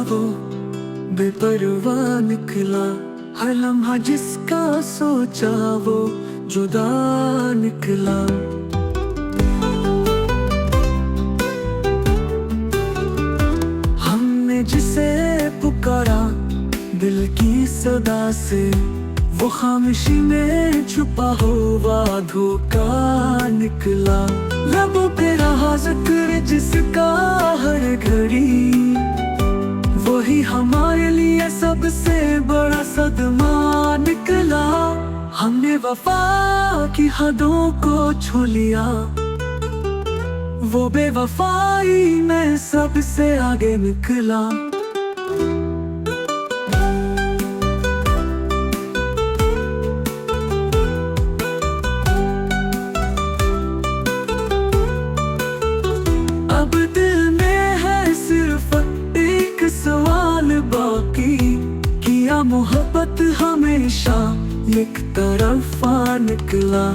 वो बेपरवाह निकला, हर लम्हा जिसका सोचा वो जुदा निकला। हमने जिसे पुकारा दिल की सदा से, वो खामोशी में छुपा हुआ धोखा निकला। लबों पे रहा जिक्र जिसका हर घड़ी, वही हमारे लिए सबसे बड़ा सदमा निकला। हमने वफा की हदों को छू लिया, वो बेवफाई में सबसे आगे निकला। अब दिल में है सिर्फ एक सवाल बाकी, किया मोहब्बत हमेशा एक तरफा निकला।